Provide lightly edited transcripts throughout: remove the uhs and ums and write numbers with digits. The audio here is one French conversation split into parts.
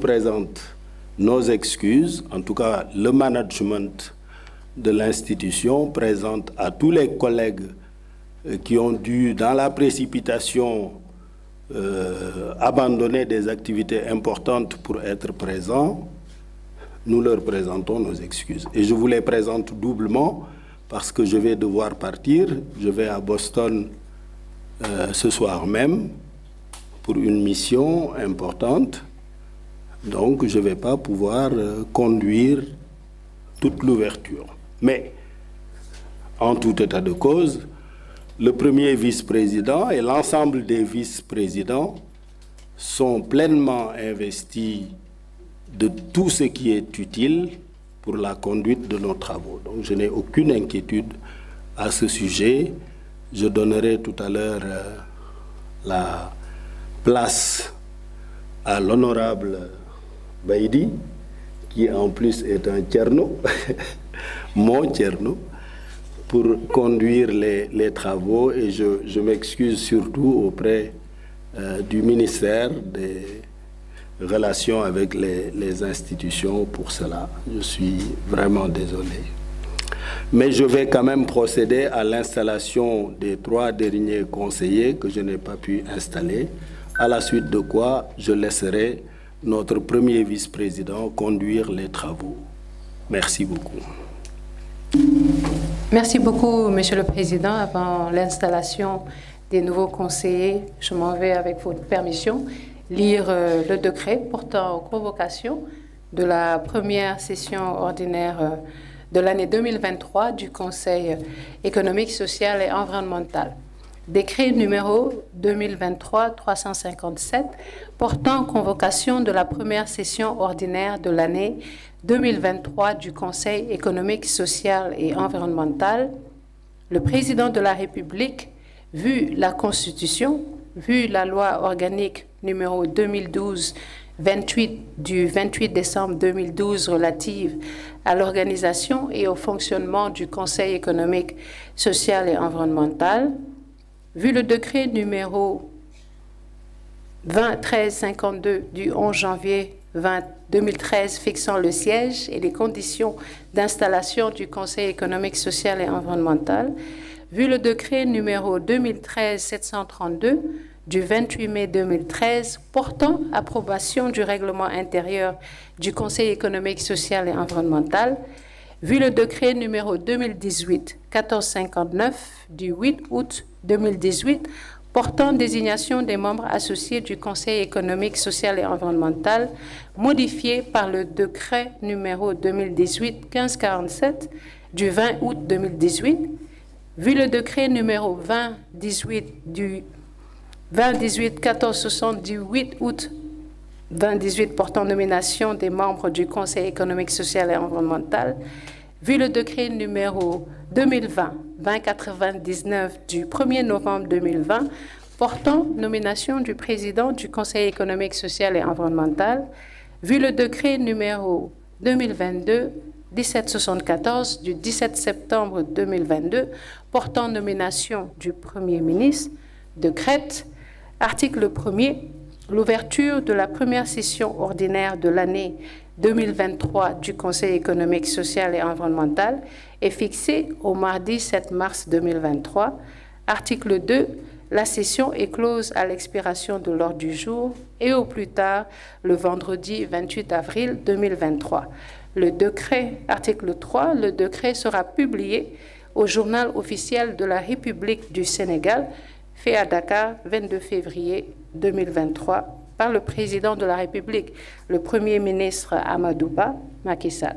présente nos excuses, en tout cas le management de l'institution présente à tous les collègues qui ont dû, dans la précipitation, abandonner des activités importantes pour être présents. Nous leur présentons nos excuses. Et je vous les présente doublement parce que je vais devoir partir. Je vais à Boston ce soir même pour une mission importante. Donc, je ne vais pas pouvoir conduire toute l'ouverture. Mais, en tout état de cause, le premier vice-président et l'ensemble des vice-présidents sont pleinement investis de tout ce qui est utile pour la conduite de nos travaux. Donc, je n'ai aucune inquiétude à ce sujet. Je donnerai tout à l'heure la place à l'honorable Baïdi, qui en plus est un Tcherno, mon Tcherno, pour conduire les travaux. Et je m'excuse surtout auprès du ministère des Relations avec les institutions pour cela. Je suis vraiment désolé. Mais je vais quand même procéder à l'installation des 3 derniers conseillers que je n'ai pas pu installer, à la suite de quoi je laisserai notre premier vice-président conduire les travaux. Merci beaucoup. Merci beaucoup, Monsieur le Président. Avant l'installation des nouveaux conseillers, je m'en vais, avec votre permission, lire le décret portant convocation de la première session ordinaire de l'année 2023 du Conseil économique, social et environnemental. Décret numéro 2023-357 portant convocation de la première session ordinaire de l'année 2023 du Conseil économique, social et environnemental. Le président de la République, vu la Constitution, vu la loi organique numéro 2012-28 du 28 décembre 2012 relative à l'organisation et au fonctionnement du Conseil économique, social et environnemental, vu le décret numéro 20-1352 du 11 janvier 2013 fixant le siège et les conditions d'installation du Conseil économique, social et environnemental, vu le décret numéro 2013-732 du 28 mai 2013 portant approbation du règlement intérieur du Conseil économique, social et environnemental, vu le décret numéro 2018-1459 du 8 août 2018 portant désignation des membres associés du Conseil économique, social et environnemental, modifié par le décret numéro 2018-1547 du 20 août 2018, vu le décret numéro 2018-1460 du 8 août 2018 portant nomination des membres du Conseil économique, social et environnemental, vu le décret numéro 2020-2099 du 1er novembre 2020 portant nomination du président du Conseil économique, social et environnemental, vu le décret numéro 2022-1774 du 17 septembre 2022 portant nomination du Premier ministre, décrète, article 1er, l'ouverture de la première session ordinaire de l'année 2023 du Conseil économique, social et environnemental est fixée au mardi 7 mars 2023. Article 2, la session est close à l'expiration de l'ordre du jour et au plus tard le vendredi 28 avril 2023. Le décret, article 3, le décret sera publié au journal officiel de la République du Sénégal, fait à Dakar, 22 février 2023, par le président de la République, le Premier ministre Amadou Ba, Macky Sall.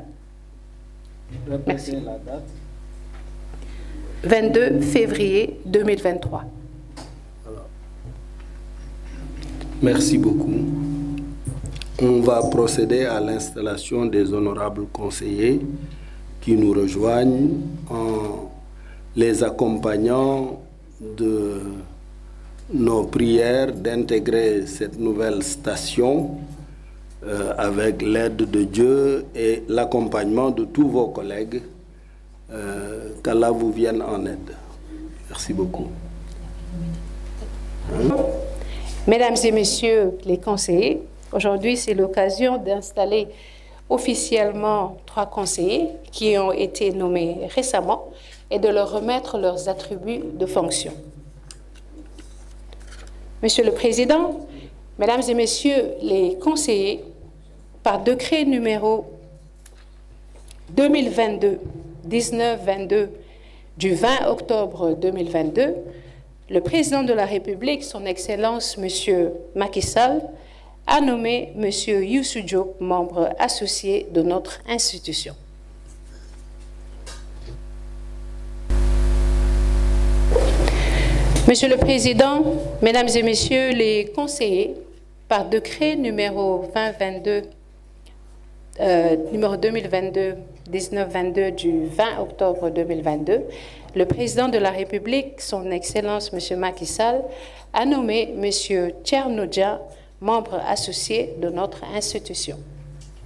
Merci. La date. 22 février 2023. Alors, merci beaucoup. On va procéder à l'installation des honorables conseillers qui nous rejoignent en les accompagnant de nos prières d'intégrer cette nouvelle station avec l'aide de Dieu et l'accompagnement de tous vos collègues. Qu'Allah vous vienne en aide. Merci beaucoup. Mesdames et messieurs les conseillers, Aujourd'hui, c'est l'occasion d'installer officiellement 3 conseillers qui ont été nommés récemment et de leur remettre leurs attributs de fonction. Monsieur le Président, Mesdames et Messieurs les conseillers, par décret numéro 2022-1922 du 20 octobre 2022, le Président de la République, Son Excellence M. Macky Sall, a nommé M. Youssou Diop membre associé de notre institution. Monsieur le Président, Mesdames et Messieurs les conseillers, par décret numéro 2022-1922 du 20 octobre 2022, le Président de la République, Son Excellence M. Macky Sall, a nommé M. Thierno Dieng membre associé de notre institution.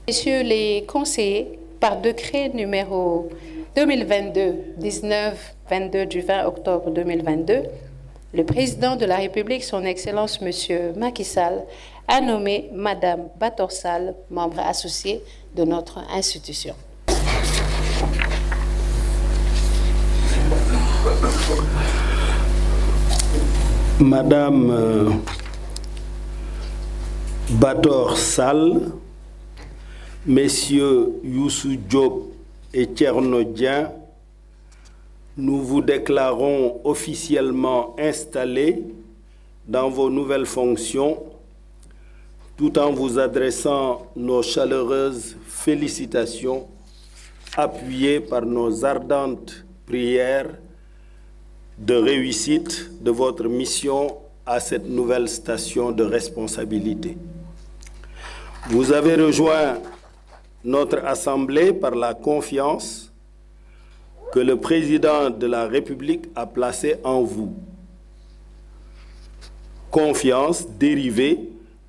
Messieurs les conseillers, par décret numéro 2022-1922 du 20 octobre 2022, le Président de la République, Son Excellence M. Macky Sall, a nommé Mme Bator Sall, membre associé de notre institution. Madame Bator Sall, Messieurs Youssou Diop et Thierno Dieng, nous vous déclarons officiellement installés dans vos nouvelles fonctions, tout en vous adressant nos chaleureuses félicitations, appuyées par nos ardentes prières de réussite de votre mission à cette nouvelle station de responsabilité. Vous avez rejoint notre Assemblée par la confiance que le Président de la République a placée en vous. Confiance dérivée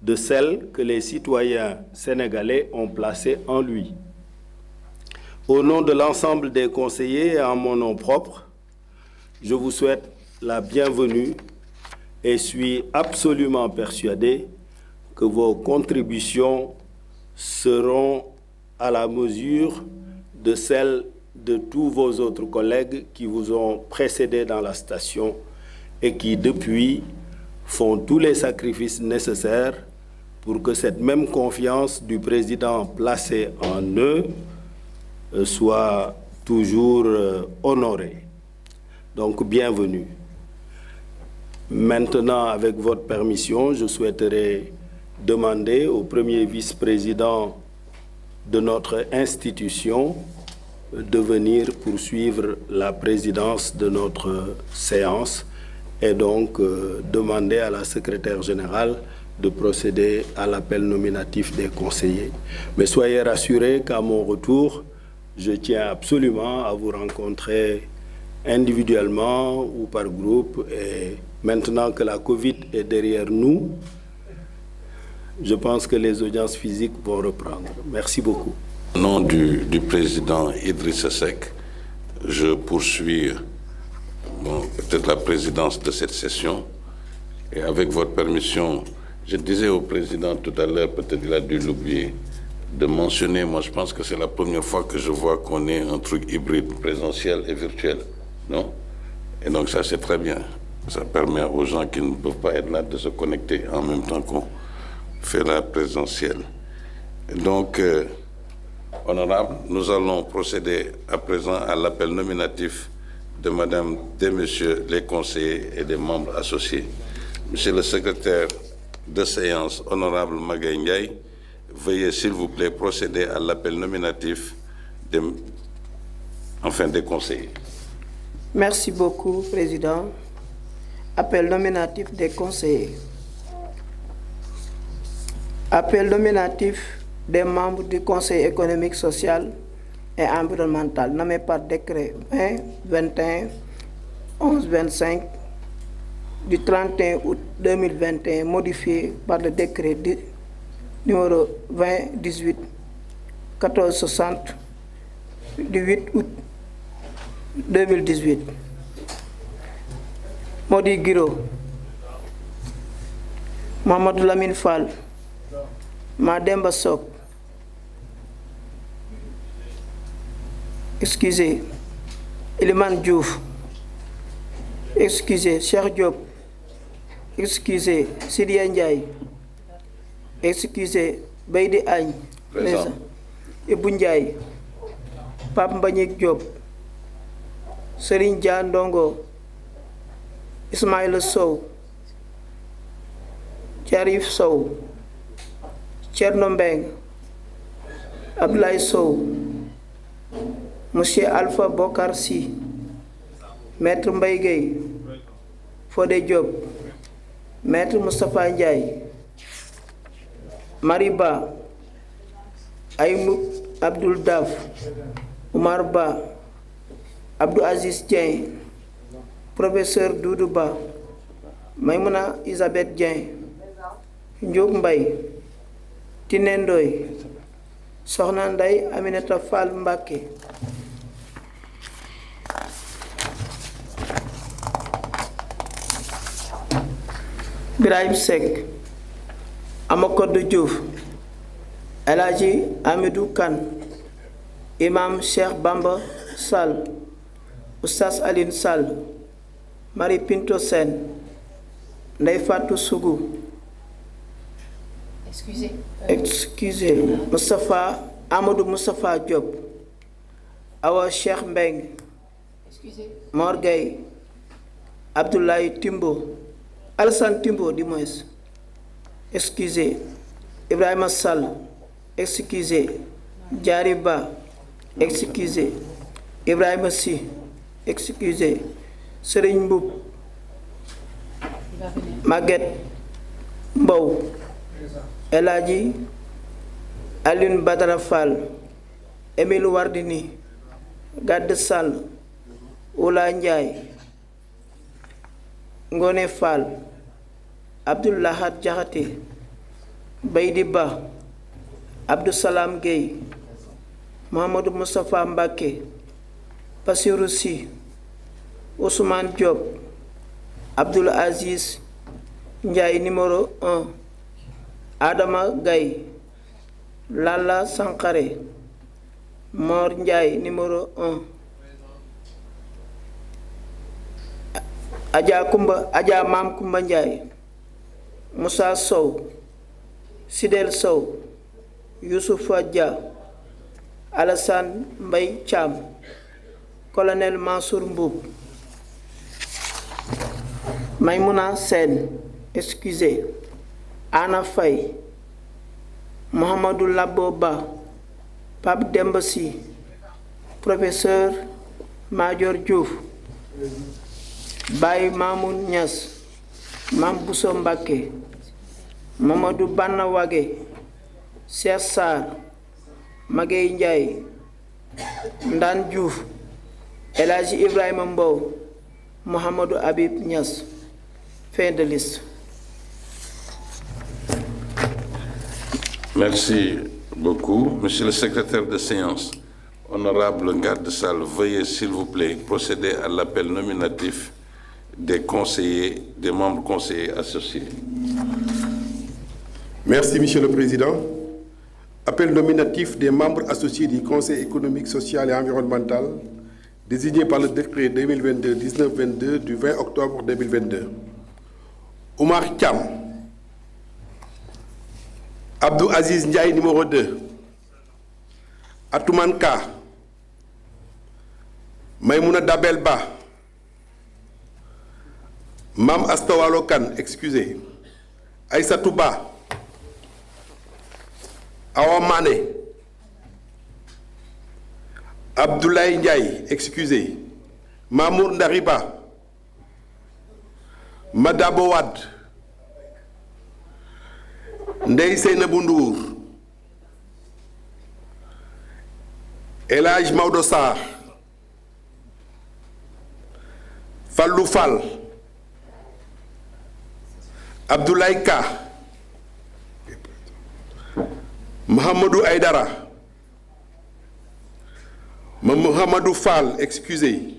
de celle que les citoyens sénégalais ont placée en lui. Au nom de l'ensemble des conseillers et en mon nom propre, je vous souhaite la bienvenue et suis absolument persuadé que vos contributions seront à la mesure de celles de tous vos autres collègues qui vous ont précédé dans la station et qui, depuis, font tous les sacrifices nécessaires pour que cette même confiance du président placée en eux soit toujours honorée. Donc, bienvenue. Maintenant, avec votre permission, je souhaiterais demander au premier vice-président de notre institution de venir poursuivre la présidence de notre séance et donc demander à la secrétaire générale de procéder à l'appel nominatif des conseillers. Mais soyez rassurés qu'à mon retour, je tiens absolument à vous rencontrer individuellement ou par groupe. Et maintenant que la Covid est derrière nous, je pense que les audiences physiques vont reprendre. Merci beaucoup. Au nom du président Idrissa Seck, je poursuis peut-être la présidence de cette session. Et avec votre permission, je disais au président tout à l'heure, peut-être il a dû l'oublier, de mentionner, moi je pense que c'est la première fois que je vois qu'on ait un truc hybride, présentiel et virtuel, non? Et donc ça c'est très bien. Ça permet aux gens qui ne peuvent pas être là de se connecter en même temps qu'on fait la présentielle. Et donc, honorable, nous allons procéder à présent à l'appel nominatif de Madame, des Messieurs les conseillers et des membres associés. Monsieur le secrétaire de séance, honorable Magaye Ndiaye, veuillez s'il vous plaît procéder à l'appel nominatif des conseillers. Merci beaucoup, Président. Appel nominatif des conseillers. Appel nominatif des membres du Conseil économique, social et environnemental, nommé par décret 20-21-11-25 du 31 août 2021, modifié par le décret numéro 20-18-1460 du 8 août 2018. Modi Guiro, Mamadou Lamine Fall, Mademba Sok. Excusez. Eliman Diouf. Excusez. Cheikh Diop. Excusez. Sidia Ndiaye. Excusez. Baydi Agne. Présent. Ibou Ndiaye. Pape Mbagnick Diop. Serigne Dia Ndongo. Ismaïla Sow. Thiarif Sow. Thierno Mbeng. Abdoulaye Sow. Monsieur Alpha Bokar Sy. Maître Mbaye Gueye. Fodé Diop. Maître Moustapha Ndiaye. Mariba. Aïmou Abdoul Daf. Oumar Ba. Abdou Aziz Dieng. Professeur Doudou Ba. Maïmouna Isabeth Dieng. Ndiok Mbaye. Tine Ndoye. Soxna Ndeye Aminata Fall Mbacké. Birahim Seck. Amakodou Diouf. El Hadji Amidou Kane. Imam Cheikh Bamba Sall. Oustaz Aline Sall. Marie Pinto Sen. Ndeye Fatou Sougou. Excusez. Moustapha Amadou Moustapha Diop. Awa Cheikh Mbeng. Mor Gueye. Abdoulaye Timbo. Alassane Timbo du moins. Excusez. Ibrahima Sall. Excusez. Diary Ba. Excusez. Ibrahima Sy. Excusez. Serigne Mboup. Maguette Mbow. El Hadji Alioune Badara Fall. Émile Wardini. Gade Sall. Oula Ndiaye. Ngone Fall. Abdoul Lahad Diakhaté. Baydi Ba. Abdou Salam Gueye. Mohamadou Moustapha Mbacké. Bassirou Sy. Ousmane Diop. Abdoul Aziz Ndiaye numéro 1. Adama Gaye. Lala Sankharé. Mor Ndiaye numéro 1. Adja Mam Kumba Ndiaye. Moussa Sow. Sidel Sow. Youssoufa Dia. Alassane Mbaye Cham. Colonel Mansour Mboub. Maïmouna Sen. Excusez. Anna Faye. Mohamedou Labo Ba. Pape Demba Sy. Professeur Major Diouf. Baye Mamoun Niass. Mam Bousso Mbacké. Mamadou Banna Wage. Cheikh Sarr. Magueye Ndiaye. Ndan Diouf. El Hadji Ibrahima Mbow. Mohamedou Habib Niass. Fin de liste. Merci beaucoup. Monsieur le secrétaire de séance, honorable garde-salle, veuillez s'il vous plaît procéder à l'appel nominatif des conseillers, des membres conseillers associés. Merci, Monsieur le Président. Appel nominatif des membres associés du Conseil économique, social et environnemental, désigné par le décret 2022-1922 du 20 octobre 2022. Oumar Thiam. Abdou Aziz Ndiaye, numéro 2. Atouman Ka. Maïmouna Dabel Ba. Mam Astawalo Kane, excusez. Aïssatou Ba. Awa Mané. Abdoulaye Ndiaye, excusez. Mamour Ndariba. Madabo Wad. Ndeye Seynabou Ndour. El Hadj Maodo Sarr. Fallou Fall. Abdoulaye Ka. Mohamedou Aïdara. Mohamedou Fall, excusez.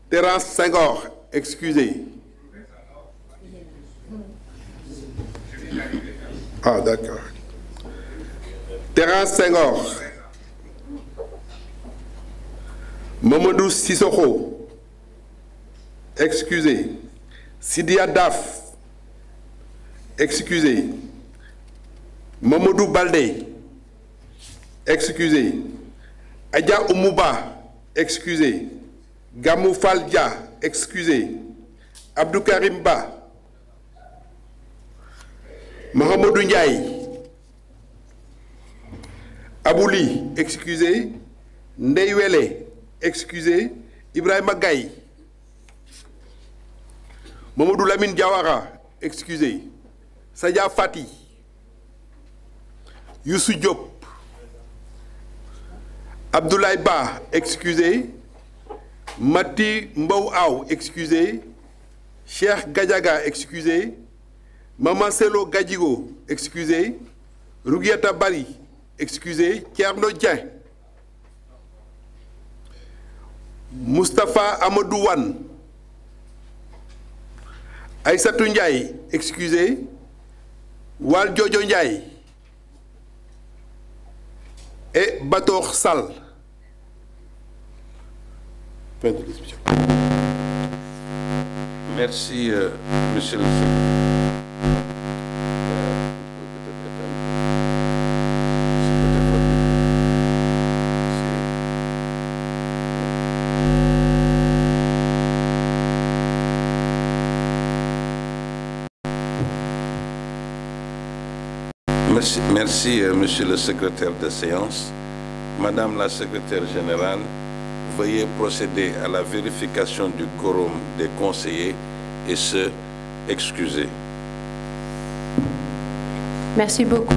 Terence Senghor, excusez. Ah, d'accord. Terence Senghor, Mamadou Sissoko, excusé. Sidia Daf, excusé. Mamadou Baldé, excusé. Adja Oumouba, excusé. Gamou Faldia, excusé. Abdou Karimba, Mohamedou Ndiaye, Abouli, excusé. Ndeyewele, excusé. Ibrahima Gaye, Mamadou Lamine Diawara, excusé. Sadia Fati, Youssou Diop, Abdoulaye Ba, excusé. Mati Mbouaou, excusé. Cheikh Gadiaga, excusé. Maman Selo Gadjigo, excusé. Rougiata Bari, excusé. Thierno Dien, Moustapha Amadou Wan, Aïssatou Ndiaye, excusé. Wal Jojo Ndiaye et Bator Sall. Fin de discussion. Merci, monsieur le Merci, monsieur le secrétaire de séance. Madame la secrétaire générale, veuillez procéder à la vérification du quorum des conseillers et se excuser. Merci beaucoup.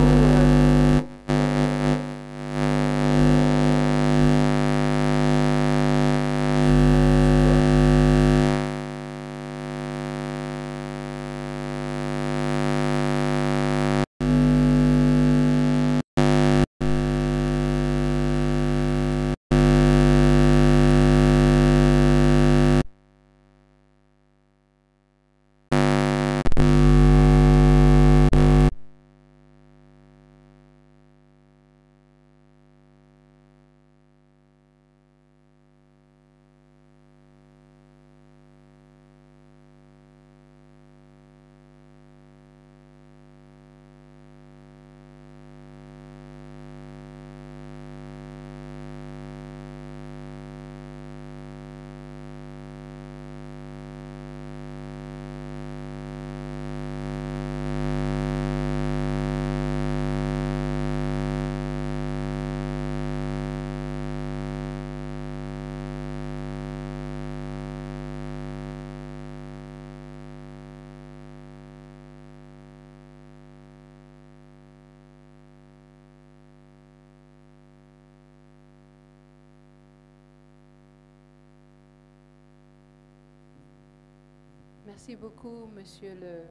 Merci beaucoup, monsieur le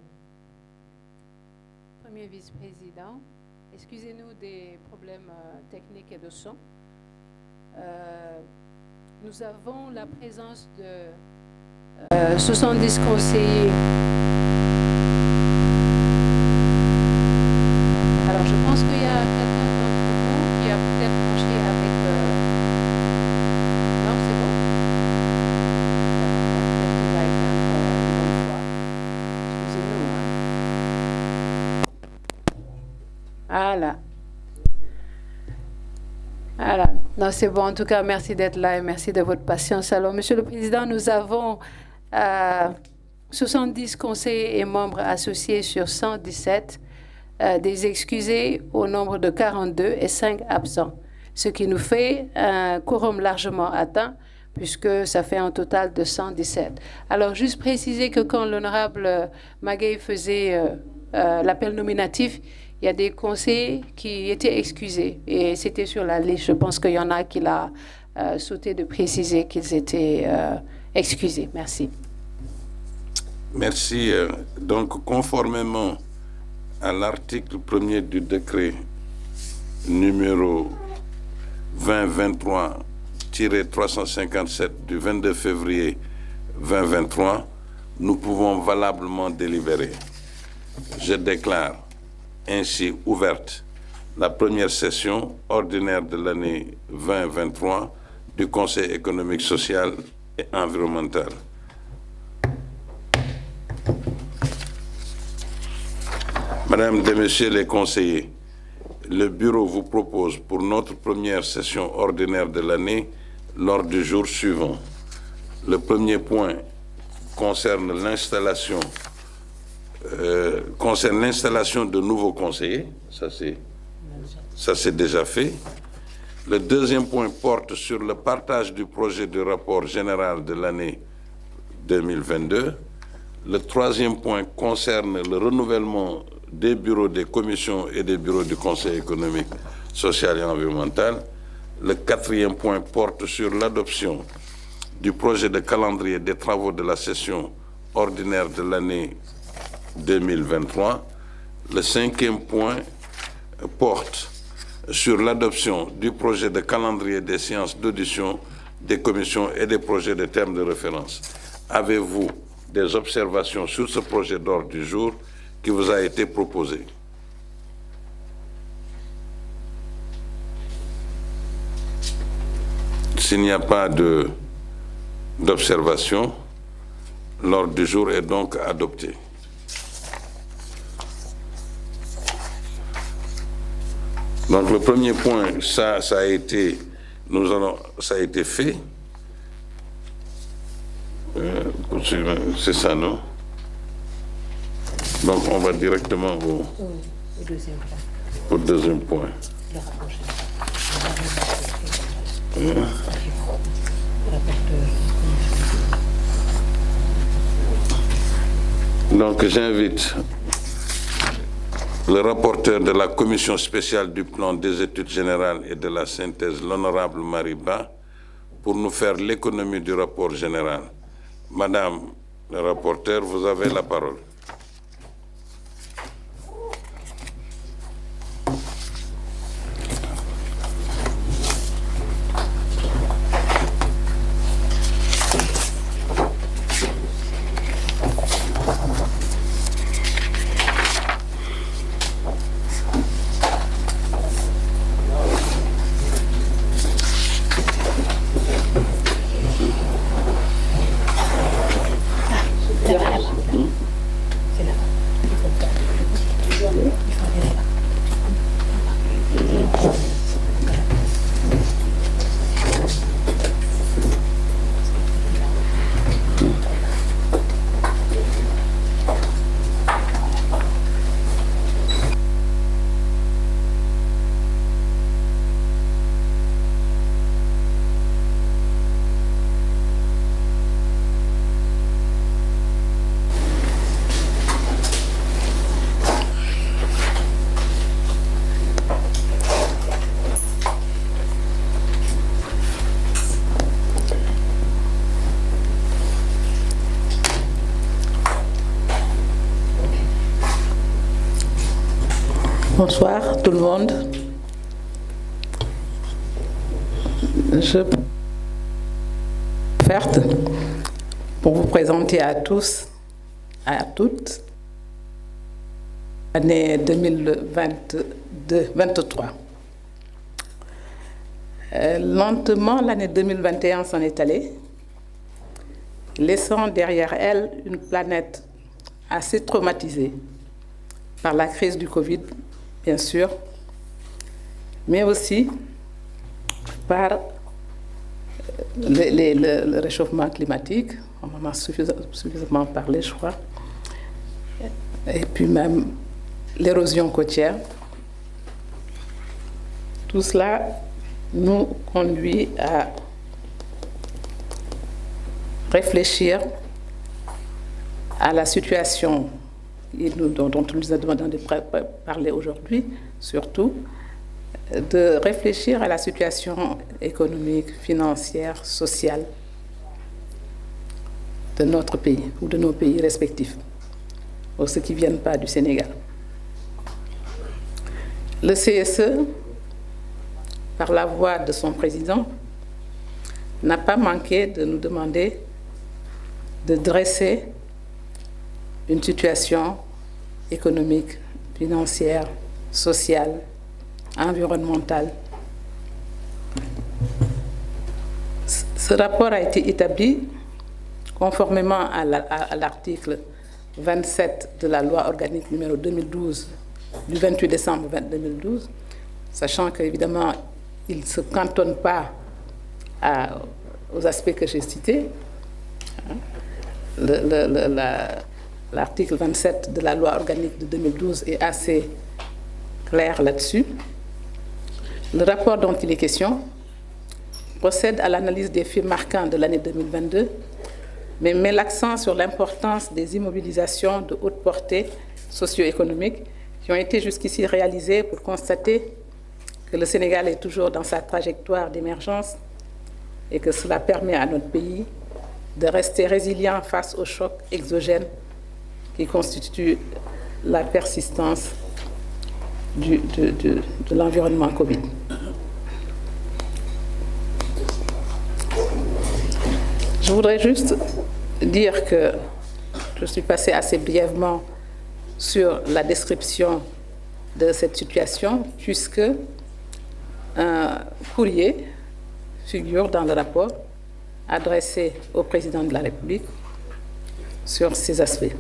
premier vice-président. Excusez-nous des problèmes techniques et de son. Nous avons la présence de 70 conseillers. Alors, je pense qu'il y a quelqu'un d'entre vous qui a peut-être branché avec... Non, c'est bon? Peut-être qu'il va éteindre une bonne fois. Excusez-nous. Voilà. Voilà. Non, c'est bon. En tout cas, merci d'être là et merci de votre patience. Alors, Monsieur le Président, nous avons 70 conseillers et membres associés sur 117, des excusés au nombre de 42 et 5 absents, ce qui nous fait un quorum largement atteint, puisque ça fait un total de 117. Alors, juste préciser que quand l'honorable Magueye faisait l'appel nominatif, il y a des conseillers qui étaient excusés et c'était sur la liste. Je pense qu'il y en a qui l'a sauté de préciser qu'ils étaient excusés. Merci. Merci. Donc, conformément à l'article 1er du décret numéro 2023-357 du 22 février 2023, nous pouvons valablement délibérer. Je déclare ainsi ouverte la première session ordinaire de l'année 2023 du Conseil économique, social et environnemental. Mesdames et Messieurs les conseillers, le Bureau vous propose pour notre première session ordinaire de l'année l'ordre du jour suivant. Le premier point concerne l'installation de nouveaux conseillers. Ça c'est déjà fait. Le deuxième point porte sur le partage du projet de rapport général de l'année 2022. Le troisième point concerne le renouvellement des bureaux des commissions et des bureaux du Conseil économique, social et environnemental. Le quatrième point porte sur l'adoption du projet de calendrier des travaux de la session ordinaire de l'année 2023. Le cinquième point porte sur l'adoption du projet de calendrier des séances d'audition des commissions et des projets de termes de référence. Avez-vous des observations sur ce projet d'ordre du jour qui vous a été proposé? S'il n'y a pas d'observation, l'ordre du jour est donc adopté. Donc le premier point, ça a été fait. C'est ça, non? Donc on va directement au deuxième point. Donc j'invite le rapporteur de la commission spéciale du plan des études générales et de la synthèse, l'honorable Mariba, pour nous faire l'économie du rapport général. Madame le rapporteur, vous avez la parole. Bonsoir tout le monde. Je offerte pour vous présenter à tous, à toutes, l'année 2022-2023. Lentement, l'année 2021 s'en est allée, laissant derrière elle une planète assez traumatisée par la crise du Covid, bien sûr, mais aussi par le réchauffement climatique, on en a suffisamment parlé, je crois, et puis même l'érosion côtière. Tout cela nous conduit à réfléchir à la situation dont on nous a demandé de parler aujourd'hui, surtout, de réfléchir à la situation économique, financière, sociale de notre pays ou de nos pays respectifs, pour ceux qui ne viennent pas du Sénégal. Le CSE, par la voix de son président, n'a pas manqué de nous demander de dresser une situation économique, financière, sociale environnemental. Ce rapport a été établi conformément à l'article 27 de la loi organique numéro 2012 du 28 décembre 2012, sachant qu'évidemment, il ne se cantonne pas aux aspects que j'ai cités. L'article 27 de la loi organique de 2012 est assez clair là-dessus. Le rapport dont il est question procède à l'analyse des faits marquants de l'année 2022, mais met l'accent sur l'importance des immobilisations de haute portée socio-économique qui ont été jusqu'ici réalisées pour constater que le Sénégal est toujours dans sa trajectoire d'émergence et que cela permet à notre pays de rester résilient face aux chocs exogènes qui constituent la persistance de l'environnement Covid. Je voudrais juste dire que je suis passée assez brièvement sur la description de cette situation, puisque un courrier figure dans le rapport adressé au président de la République sur ces aspects.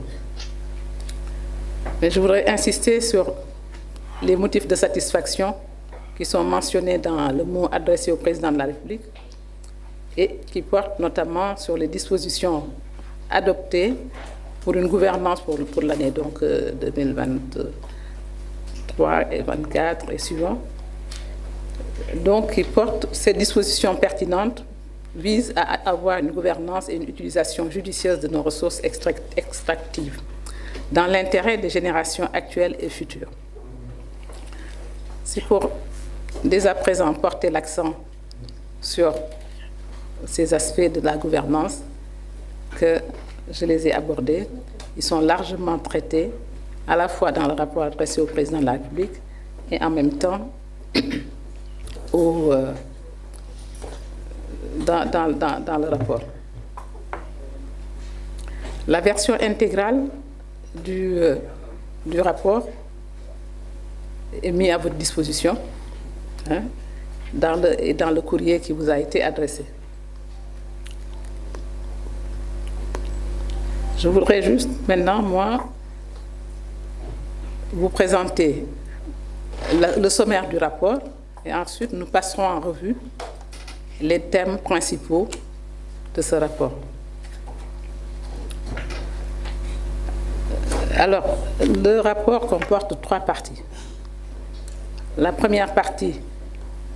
Mais je voudrais insister sur les motifs de satisfaction qui sont mentionnés dans le mot adressé au président de la République et qui portent notamment sur les dispositions adoptées pour une gouvernance pour l'année 2023 et 2024 et suivant. Donc, qui portent ces dispositions pertinentes visent à avoir une gouvernance et une utilisation judicieuse de nos ressources extractives dans l'intérêt des générations actuelles et futures. C'est pour, dès à présent, porter l'accent sur ces aspects de la gouvernance que je les ai abordés. Ils sont largement traités, à la fois dans le rapport adressé au président de la République et en même temps dans le rapport. La version intégrale du rapport est mise à votre disposition dans le courrier qui vous a été adressé. Je voudrais juste maintenant, moi, vous présenter le sommaire du rapport et ensuite nous passerons en revue les thèmes principaux de ce rapport. Alors, le rapport comporte 3 parties. La première partie,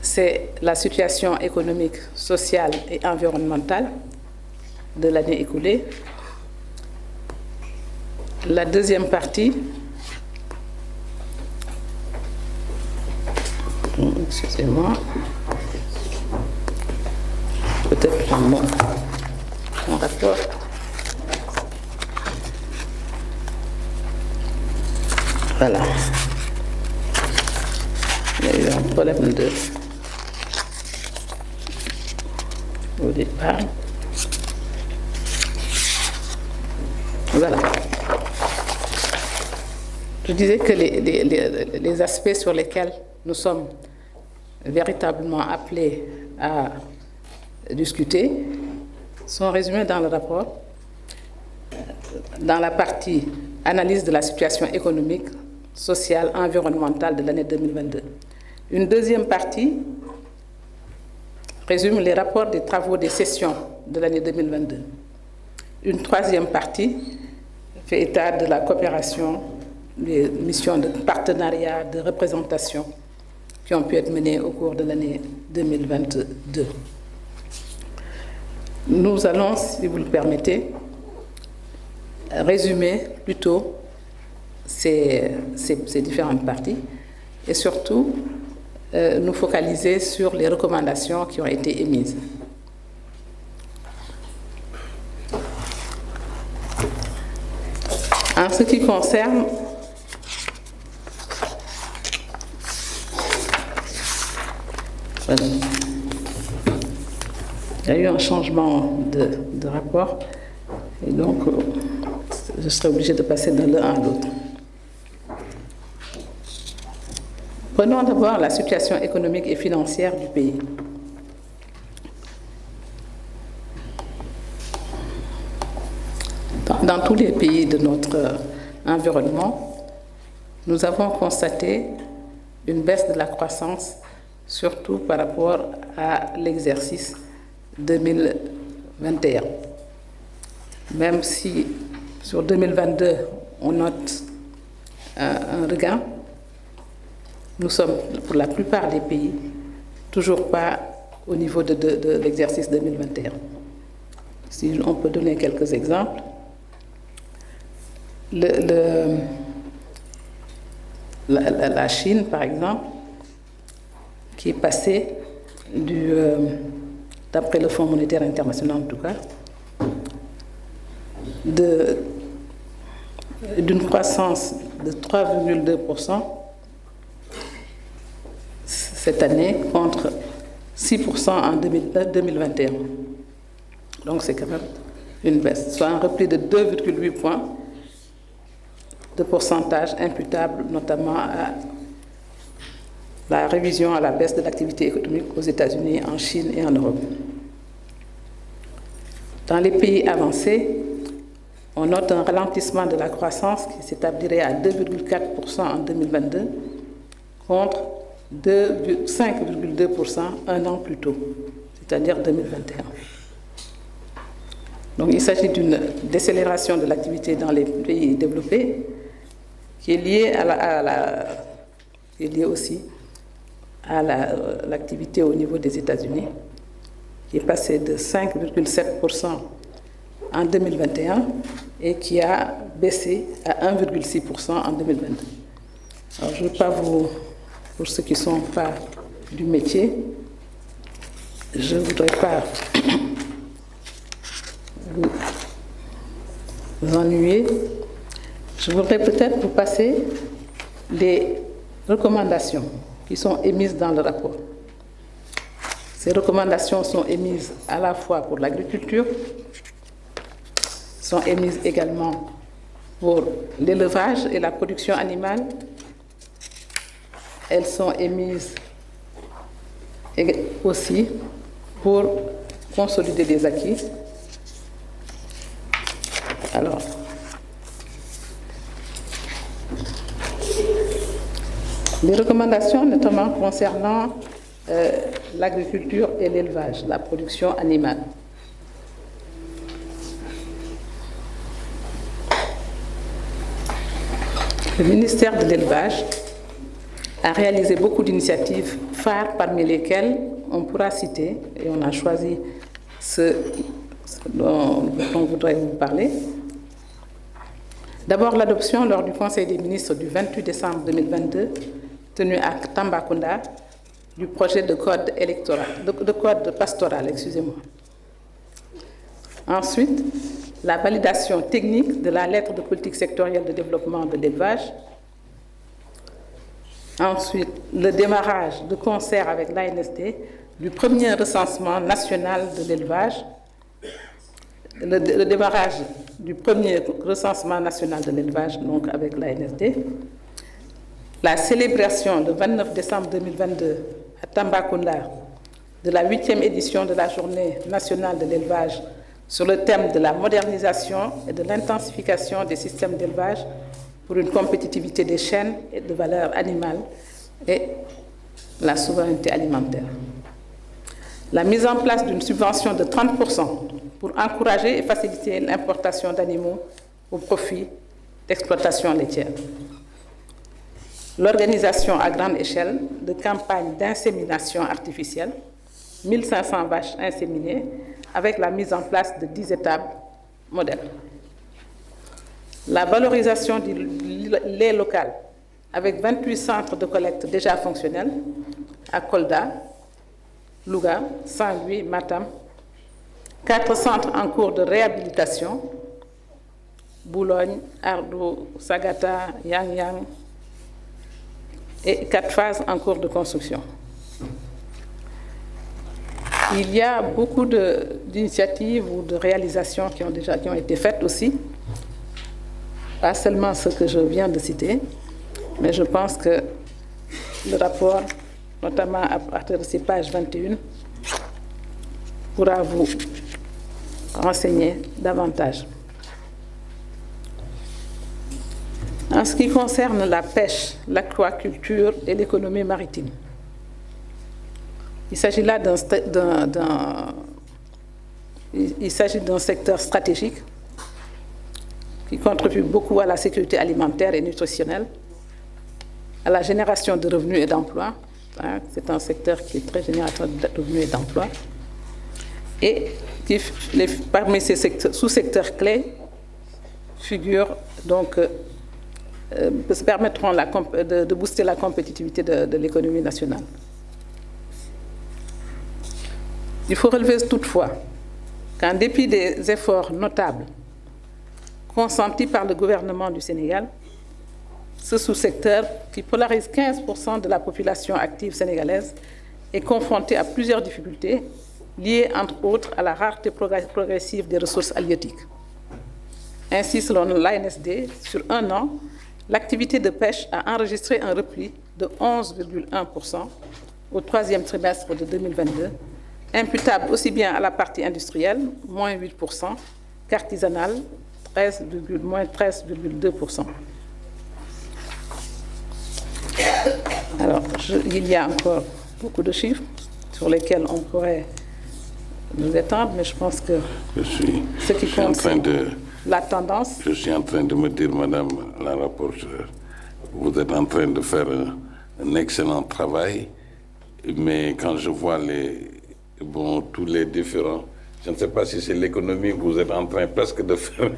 c'est la situation économique, sociale et environnementale de l'année écoulée. La deuxième partie, excusez-moi, peut-être mon rapport. Voilà. Il y a eu un problème au départ. Voilà. Je disais que les aspects sur lesquels nous sommes véritablement appelés à discuter sont résumés dans le rapport, dans la partie analyse de la situation économique, sociale, environnementale de l'année 2022. Une deuxième partie résume les rapports des travaux des sessions de l'année 2022. Une troisième partie fait état de la coopération, des missions de partenariat, de représentation qui ont pu être menées au cours de l'année 2022. Nous allons, si vous le permettez, résumer plutôt ces différentes parties et surtout nous focaliser sur les recommandations qui ont été émises. En ce qui concerne il y a eu un changement de rapport et donc je serai obligée de passer de l'un à l'autre. Prenons d'abord la situation économique et financière du pays. Dans tous les pays de notre environnement, nous avons constaté une baisse de la croissance, surtout par rapport à l'exercice 2021. Même si sur 2022, on note un regain, nous sommes, pour la plupart des pays, toujours pas au niveau de l'exercice 2021. Si on peut donner quelques exemples, la Chine, par exemple, qui est passée, d'après le Fonds monétaire international en tout cas, d'une croissance de 3,2% cette année contre 6% en 2021. Donc c'est quand même une baisse, soit un repli de 2,8 points de pourcentage imputable notamment à la révision à la baisse de l'activité économique aux États-Unis, en Chine et en Europe. Dans les pays avancés, on note un ralentissement de la croissance qui s'établirait à 2,4% en 2022 contre 5,2% un an plus tôt, c'est-à-dire 2021. Donc il s'agit d'une décélération de l'activité dans les pays développés qui est liée, qui est liée aussi à l'activité au niveau des États-Unis, qui est passée de 5,7% en 2021 et qui a baissé à 1,6% en 2022. Alors je ne veux pas vous, pour ceux qui ne sont pas du métier, je ne voudrais pas vous ennuyer. Je voudrais peut-être vous passer les recommandations qui sont émises dans le rapport. Ces recommandations sont émises à la fois pour l'agriculture, sont émises également pour l'élevage et la production animale. Elles sont émises aussi pour consolider les acquis. Alors, les recommandations notamment concernant l'agriculture et l'élevage, la production animale. Le ministère de l'Élevage a réalisé beaucoup d'initiatives phares, parmi lesquelles on pourra citer, et on a choisi ce dont on voudrait vous parler. D'abord, l'adoption lors du Conseil des ministres du 28 décembre 2022, tenu à Tambacounda, du projet de code électoral, de code pastoral, excusez-moi. Ensuite, la validation technique de la lettre de politique sectorielle de développement de l'élevage. Ensuite, le démarrage de concert avec l'ANSD du premier recensement national de l'élevage. Le démarrage du premier recensement national de l'élevage, donc avec l'ANSD. La célébration le 29 décembre 2022 à Tambacounda de la 8e édition de la Journée nationale de l'élevage sur le thème de la modernisation et de l'intensification des systèmes d'élevage pour une compétitivité des chaînes et de valeur animale et la souveraineté alimentaire. La mise en place d'une subvention de 30% pour encourager et faciliter l'importation d'animaux au profit d'exploitation laitière. L'organisation à grande échelle de campagnes d'insémination artificielle, 1500 vaches inséminées, avec la mise en place de 10 étapes modèles. La valorisation du lait local, avec 28 centres de collecte déjà fonctionnels, à Kolda, Louga, Saint-Louis, Matam, 4 centres en cours de réhabilitation, Boulogne, Ardo, Sagata, Yang, et 4 phases en cours de construction. Il y a beaucoup d'initiatives ou de réalisations qui ont été faites aussi, pas seulement ce que je viens de citer, mais je pense que le rapport, notamment à partir de ces pages 21, pourra vous renseigner davantage. En ce qui concerne la pêche, l'aquaculture et l'économie maritime, il s'agit là d'un secteur stratégique qui contribue beaucoup à la sécurité alimentaire et nutritionnelle, à la génération de revenus et d'emplois. C'est un secteur qui est très générateur de revenus et d'emplois. Et parmi ces sous-secteurs clés figurent donc permettront de booster la compétitivité de l'économie nationale. Il faut relever toutefois qu'en dépit des efforts notables consentis par le gouvernement du Sénégal, ce sous-secteur, qui polarise 15% de la population active sénégalaise, est confronté à plusieurs difficultés liées, entre autres, à la rareté progressive des ressources halieutiques. Ainsi, selon l'ANSD, sur un an, l'activité de pêche a enregistré un repli de 11,1% au troisième trimestre de 2022, imputable aussi bien à la partie industrielle, moins 8%, qu'artisanale, moins 13,2%. Alors, il y a encore beaucoup de chiffres sur lesquels on pourrait nous étendre, mais je pense que ce qui compte, c'est la tendance. Je suis en train de me dire, Madame la rapporteure, vous êtes en train de faire un excellent travail, mais quand je vois tous les différents, je ne sais pas si c'est l'économie que vous êtes en train presque de faire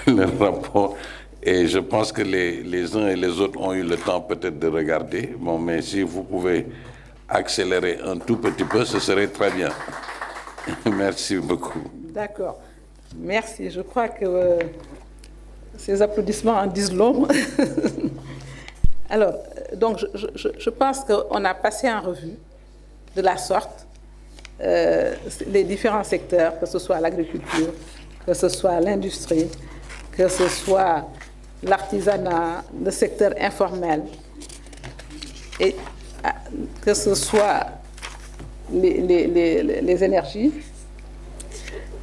le rapport, et je pense que les uns et les autres ont eu le temps peut-être de regarder. Bon, mais si vous pouvez accélérer un tout petit peu, ce serait très bien. Merci beaucoup. D'accord. Merci. Je crois que ces applaudissements en disent long. Alors, donc, je pense qu'on a passé en revue de la sorte les différents secteurs, que ce soit l'agriculture, que ce soit l'industrie, que ce soit l'artisanat, le secteur informel, et que ce soit les énergies.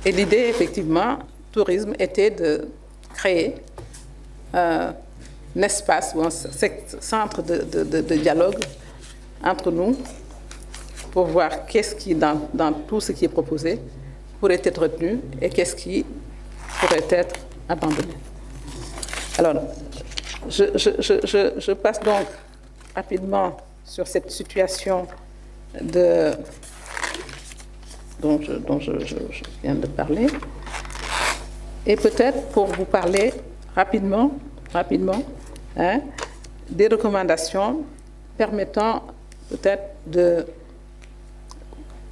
Et l'idée, effectivement, tourisme, était de créer un espace ou un centre de dialogue entre nous pour voir qu'est-ce qui, dans tout ce qui est proposé, pourrait être retenu et qu'est-ce qui pourrait être abandonné. Alors, je passe donc rapidement sur cette situation dont je viens de parler, et peut-être pour vous parler rapidement, des recommandations permettant peut-être de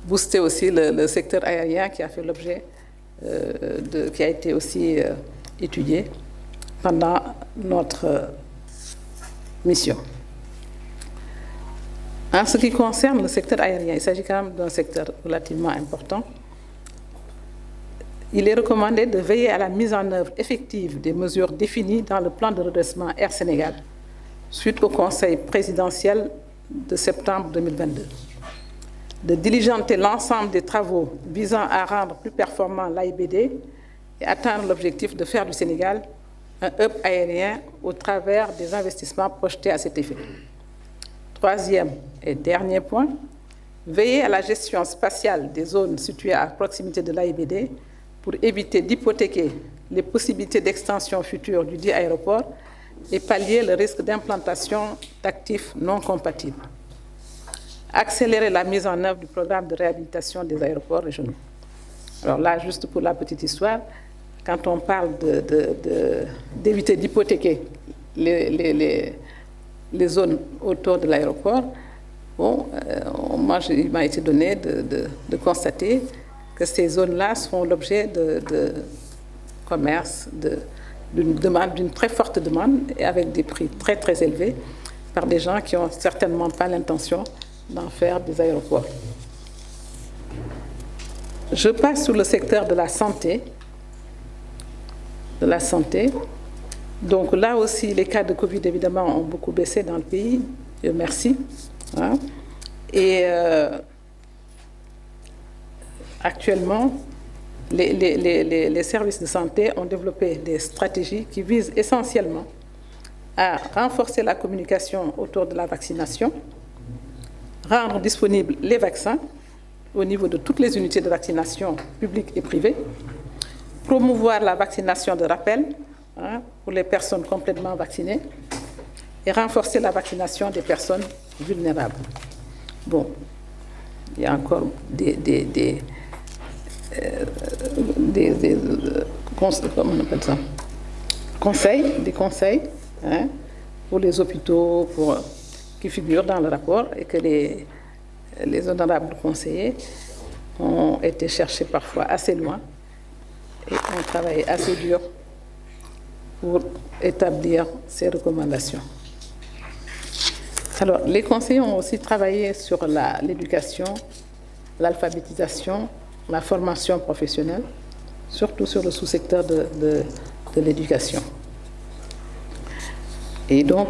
booster aussi le secteur aérien qui a fait l'objet, qui a été aussi étudié pendant notre mission. En ce qui concerne le secteur aérien, il s'agit quand même d'un secteur relativement important. Il est recommandé de veiller à la mise en œuvre effective des mesures définies dans le plan de redressement Air Sénégal, suite au Conseil présidentiel de septembre 2022. De diligenter l'ensemble des travaux visant à rendre plus performant l'AIBD et atteindre l'objectif de faire du Sénégal un hub aérien au travers des investissements projetés à cet effet. Troisième et dernier point, veiller à la gestion spatiale des zones situées à proximité de l'AIBD pour éviter d'hypothéquer les possibilités d'extension future du dit aéroport et pallier le risque d'implantation d'actifs non compatibles. Accélérer la mise en œuvre du programme de réhabilitation des aéroports régionaux. Alors là, juste pour la petite histoire, quand on parle d'éviter d'hypothéquer les zones autour de l'aéroport, bon, moi, il m'a été donné de constater que ces zones-là font l'objet de commerce, d'une très forte demande et avec des prix très, très élevés par des gens qui n'ont certainement pas l'intention d'en faire des aéroports. Je passe sur le secteur de la santé. Donc là aussi, les cas de Covid, évidemment, ont beaucoup baissé dans le pays, Dieu merci. Hein. Et actuellement, les services de santé ont développé des stratégies qui visent essentiellement à renforcer la communication autour de la vaccination, rendre disponibles les vaccins au niveau de toutes les unités de vaccination publiques et privées, promouvoir la vaccination de rappel pour les personnes complètement vaccinées et renforcer la vaccination des personnes vulnérables. Bon, il y a encore des comment on appelle ça, conseils pour les hôpitaux qui figurent dans le rapport et que les honorables conseillers ont été cherchés parfois assez loin et ont travaillé assez dur pour établir ces recommandations. Alors, les conseillers ont aussi travaillé sur l'éducation, l'alphabétisation, la formation professionnelle, surtout sur le sous-secteur de l'éducation. Et donc,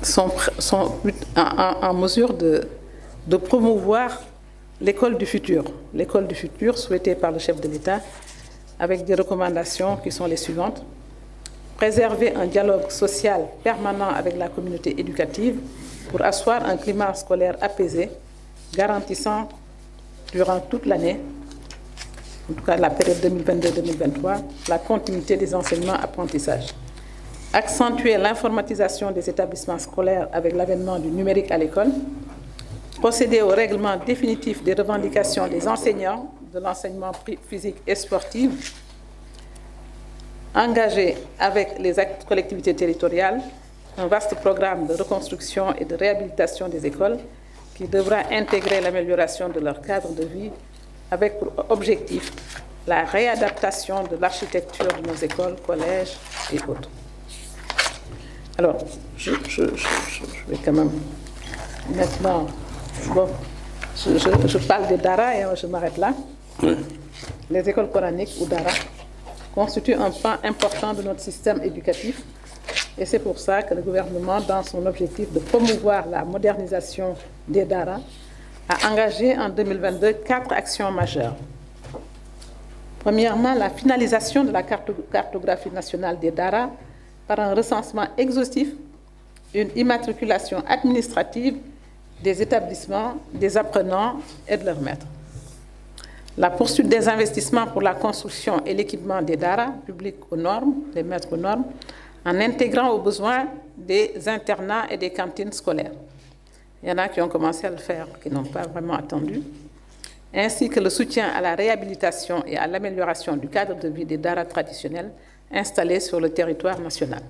sont en mesure de promouvoir l'école du futur souhaitée par le chef de l'État, avec des recommandations qui sont les suivantes. Préserver un dialogue social permanent avec la communauté éducative pour asseoir un climat scolaire apaisé, garantissant durant toute l'année, en tout cas la période 2022-2023, la continuité des enseignements-apprentissages. Accentuer l'informatisation des établissements scolaires avec l'avènement du numérique à l'école. Procéder au règlement définitif des revendications des enseignants de l'enseignement physique et sportif. Engager avec les collectivités territoriales un vaste programme de reconstruction et de réhabilitation des écoles qui devra intégrer l'amélioration de leur cadre de vie avec pour objectif la réadaptation de l'architecture de nos écoles, collèges et autres. Alors, je vais quand même maintenant, bon, je parle des Dara et je m'arrête là. Oui. Les écoles coraniques ou Dara constituent un pan important de notre système éducatif et c'est pour ça que le gouvernement, dans son objectif de promouvoir la modernisation des Dara, a engagé en 2022 4 actions majeures. Premièrement, la finalisation de la cartographie nationale des Dara par un recensement exhaustif, une immatriculation administrative des établissements, des apprenants et de leurs maîtres. La poursuite des investissements pour la construction et l'équipement des Dara, publics aux normes, des maîtres aux normes, en intégrant aux besoins des internats et des cantines scolaires. Il y en a qui ont commencé à le faire, qui n'ont pas vraiment attendu, ainsi que le soutien à la réhabilitation et à l'amélioration du cadre de vie des Dara traditionnels installés sur le territoire national.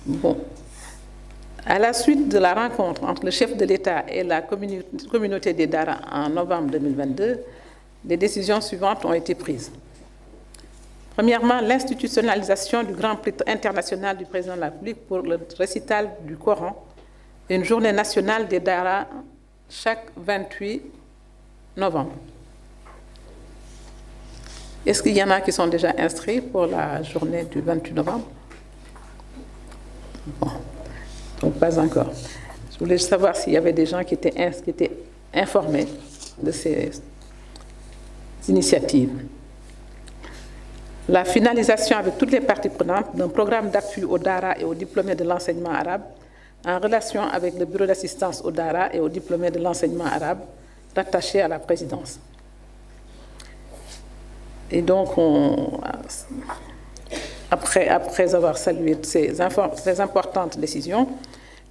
Bon. À la suite de la rencontre entre le chef de l'État et la communauté des Dara en novembre 2022, les décisions suivantes ont été prises. Premièrement, l'institutionnalisation du Grand Prix international du président de la République pour le récital du Coran, une journée nationale des Dara chaque 28 novembre. Est-ce qu'il y en a qui sont déjà inscrits pour la journée du 28 novembre? Bon. Donc, pas encore. Je voulais savoir s'il y avait des gens qui étaient informés de ces initiatives. La finalisation avec toutes les parties prenantes d'un programme d'appui aux Dara et aux diplômés de l'enseignement arabe en relation avec le bureau d'assistance aux Dara et aux diplômés de l'enseignement arabe rattachés à la présidence. Et donc, après avoir salué ces importantes décisions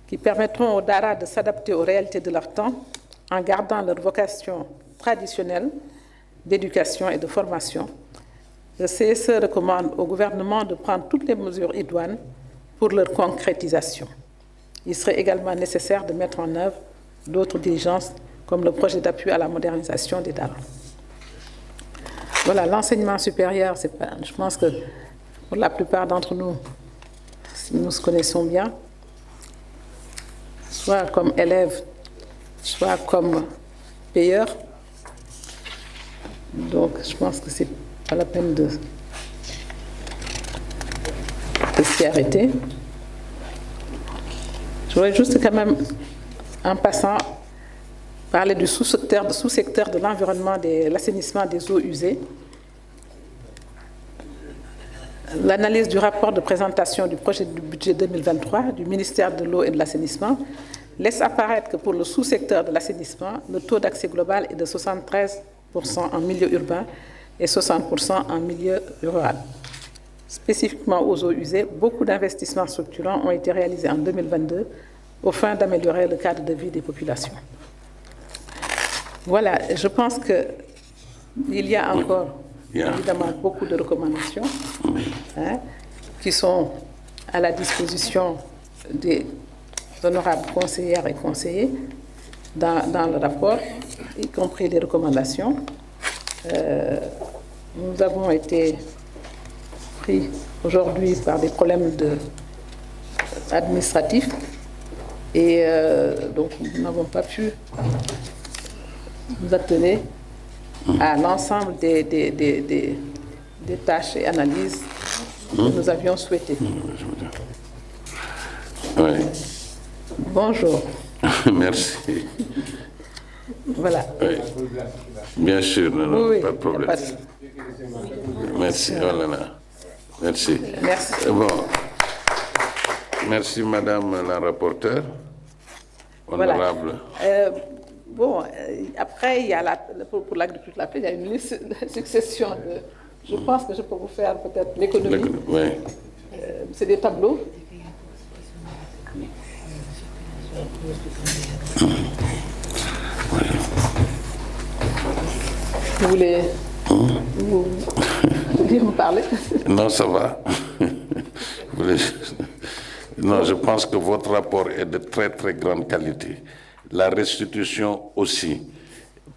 qui permettront aux Dara de s'adapter aux réalités de leur temps en gardant leur vocation traditionnelle d'éducation et de formation, le CSE recommande au gouvernement de prendre toutes les mesures idoines pour leur concrétisation. Il serait également nécessaire de mettre en œuvre d'autres diligences comme le projet d'appui à la modernisation des Dara. Voilà, l'enseignement supérieur, je pense que pour la plupart d'entre nous, si nous se connaissons bien, soit comme élèves, soit comme payeurs. Donc, je pense que c'est pas la peine de s'y arrêter. Je voudrais juste quand même, en passant, parler du sous-secteur de l'environnement, de l'assainissement des eaux usées. L'analyse du rapport de présentation du projet du budget 2023 du ministère de l'eau et de l'assainissement laisse apparaître que pour le sous-secteur de l'assainissement, le taux d'accès global est de 73% en milieu urbain et 60% en milieu rural. Spécifiquement aux eaux usées, beaucoup d'investissements structurants ont été réalisés en 2022 aux fins d'améliorer le cadre de vie des populations. Voilà, je pense qu'il y a encore évidemment beaucoup de recommandations qui sont à la disposition des honorables conseillères et conseillers dans le rapport, y compris les recommandations. Nous avons été pris aujourd'hui par des problèmes administratifs et donc nous n'avons pas pu nous atteler à l'ensemble des tâches et analyses que nous avions souhaitées. Oui. Bonjour. Merci. Voilà. Oui. Bien sûr, non, Oui, pas de problème. Merci. Oh là là. Merci. Merci. Bon. Merci, Madame la rapporteure. Honorable. Voilà. Bon, après, il y a pour l'agriculture, il y a une succession de... Je pense que je peux vous faire peut-être l'économie. Oui. C'est des tableaux. Vous voulez me parler? Non, ça va. Non, je pense que votre rapport est de très, très grande qualité. La restitution aussi,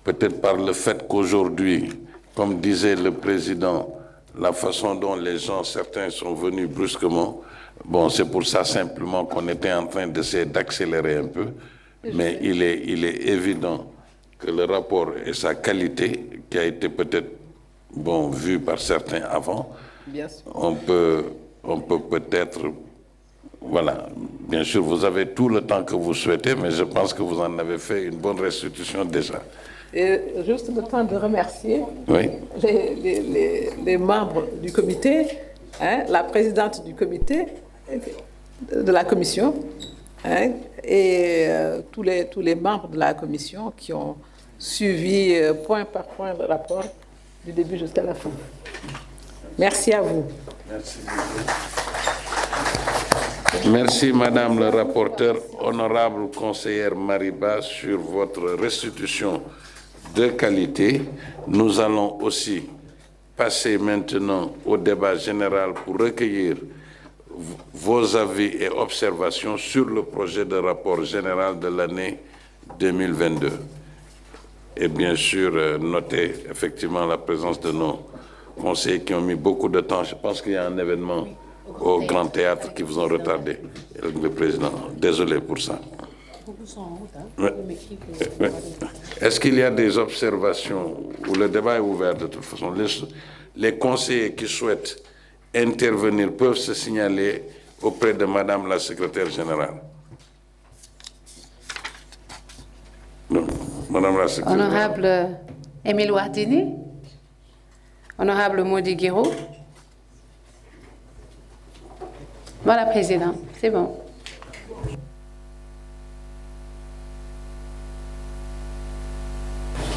peut-être par le fait qu'aujourd'hui, comme disait le président, la façon dont les gens, certains sont venus brusquement, bon, c'est pour ça simplement qu'on était en train d'essayer d'accélérer un peu, mais il est évident que le rapport et sa qualité, qui a été peut-être, bon, vu par certains avant, bien sûr, on peut peut-être... Voilà, bien sûr, vous avez tout le temps que vous souhaitez, mais je pense que vous en avez fait une bonne restitution déjà. Et juste le temps de remercier oui. les membres du comité, la présidente du comité, de la commission, et tous les membres de la commission qui ont suivi point par point le rapport du début jusqu'à la fin. Merci à vous. Merci. Merci, Madame le rapporteur, honorable conseillère Mariba, sur votre restitution de qualité. Nous allons aussi passer maintenant au débat général pour recueillir vos avis et observations sur le projet de rapport général de l'année 2022. Et bien sûr, noter effectivement la présence de nos conseillers qui ont mis beaucoup de temps. Je pense qu'il y a un événement au Grand Théâtre qui vous ont retardé, le président. Désolé pour ça. Est-ce qu'il y a des observations où le débat est ouvert de toute façon? Les conseillers qui souhaitent intervenir peuvent se signaler auprès de Madame la secrétaire générale. Non. Madame la secrétaire générale. Honorable Émile Wardini, honorable Mody Guiraud. Voilà, Président, c'est bon.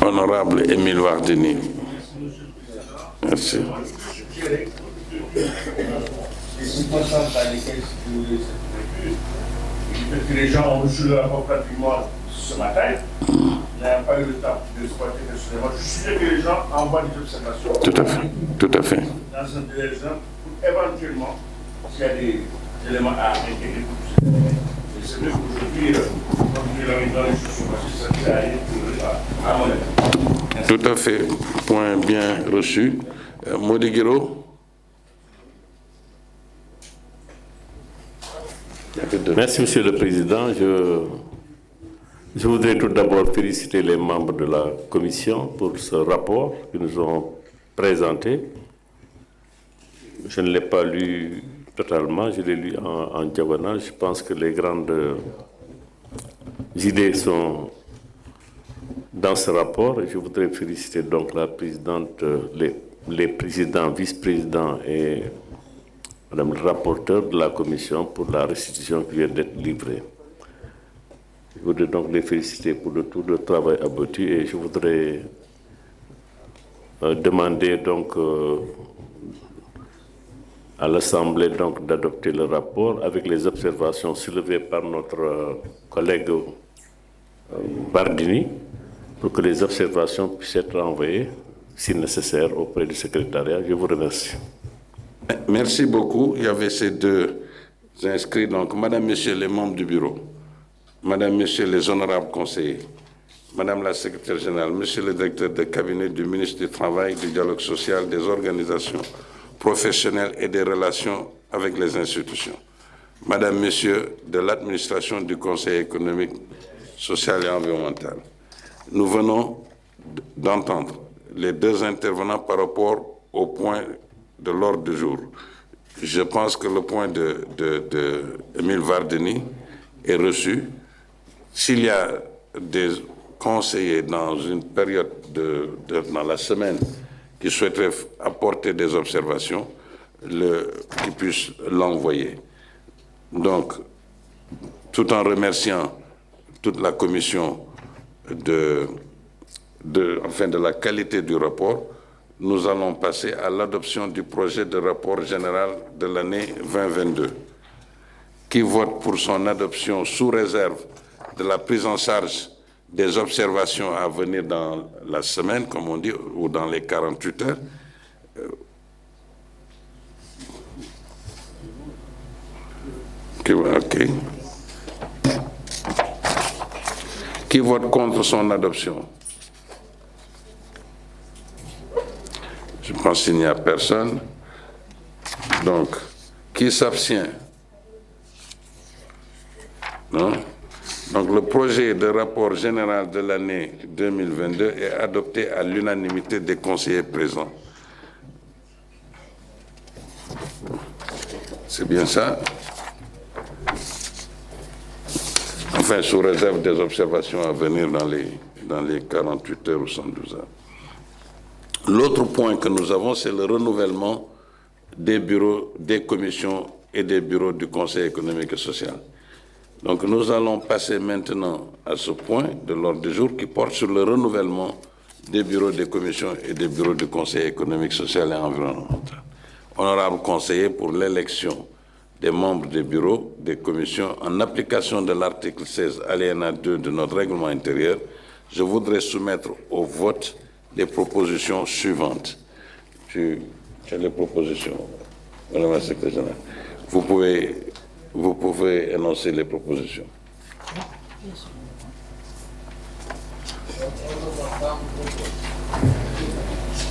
Honorable Émile Wardini. Merci. Les gens ont reçu le rapport pratiquement ce matin. N'ayant pas eu le temps de l'exploiter personnellement. Je suis sûr que les gens envoient des observations. Tout à fait. Tout à fait. Dans un délai pour éventuellement, s'il y a des éléments à intégrer pour ce domaine. Et c'est vrai qu'aujourd'hui, continuer la mise dans les choses parce que ça sert à mon avis. Tout à fait. Point bien reçu. Mody Guiraud. Merci, Monsieur le Président. Je voudrais tout d'abord féliciter les membres de la Commission pour ce rapport qu'ils nous ont présenté. Je ne l'ai pas lu totalement, je l'ai lu en diagonale. Je pense que les grandes idées sont dans ce rapport. Et je voudrais féliciter donc la présidente, les présidents, vice-présidents et Madame le rapporteur de la commission pour la restitution qui vient d'être livrée. Je voudrais donc les féliciter pour tout le travail abouti et je voudrais demander donc à l'Assemblée donc d'adopter le rapport avec les observations soulevées par notre collègue Bardini pour que les observations puissent être envoyées, si nécessaire, auprès du secrétariat. Je vous remercie. Merci beaucoup. Il y avait ces deux inscrits, donc Madame, Monsieur les membres du bureau, Madame, Monsieur les honorables conseillers, Madame la secrétaire générale, Monsieur le directeur de cabinet du ministre du Travail, du dialogue social, des organisations professionnelles et des relations avec les institutions, Madame, Monsieur de l'administration du Conseil économique, social et environnemental. Nous venons d'entendre les deux intervenants par rapport au point de l'ordre du jour. Je pense que le point de Émile Vardini est reçu. S'il y a des conseillers dans une période dans la semaine qui souhaiteraient apporter des observations, qu'ils puissent l'envoyer. Donc, tout en remerciant toute la commission de la qualité du rapport, nous allons passer à l'adoption du projet de rapport général de l'année 2022. Qui vote pour son adoption sous réserve de la prise en charge des observations à venir dans la semaine, comme on dit, ou dans les 48 heures. OK. Qui vote contre son adoption? Je pense qu'il n'y a personne. Donc, qui s'abstient? Non? Donc, le projet de rapport général de l'année 2022 est adopté à l'unanimité des conseillers présents. C'est bien ça? Enfin, sous réserve des observations à venir dans les 48 heures ou 112 heures. L'autre point que nous avons, c'est le renouvellement des bureaux, des commissions et des bureaux du Conseil économique et social. Donc nous allons passer maintenant à ce point de l'ordre du jour qui porte sur le renouvellement des bureaux des commissions et des bureaux du Conseil économique, social et environnemental. Honorables conseillers, pour l'élection des membres des bureaux des commissions, en application de l'article 16, alinéa 2 de notre règlement intérieur, je voudrais soumettre au vote les propositions suivantes. Tu as les propositions, Madame la secrétaire générale. Vous pouvez énoncer les propositions.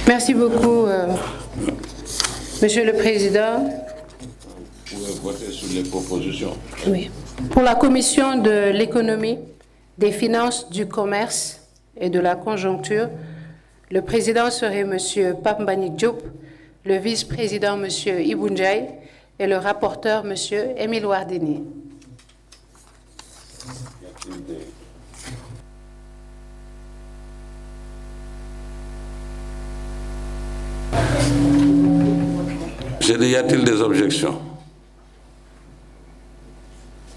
Merci beaucoup, Monsieur le Président. Vous pouvez voter sur les propositions. Oui. Pour la Commission de l'économie, des finances, du commerce et de la conjoncture, le président serait M. Pape Mbagnick Diop, le vice-président M. Ibou Ndiaye et le rapporteur M. Émile Wardini. Y a-t-il des objections?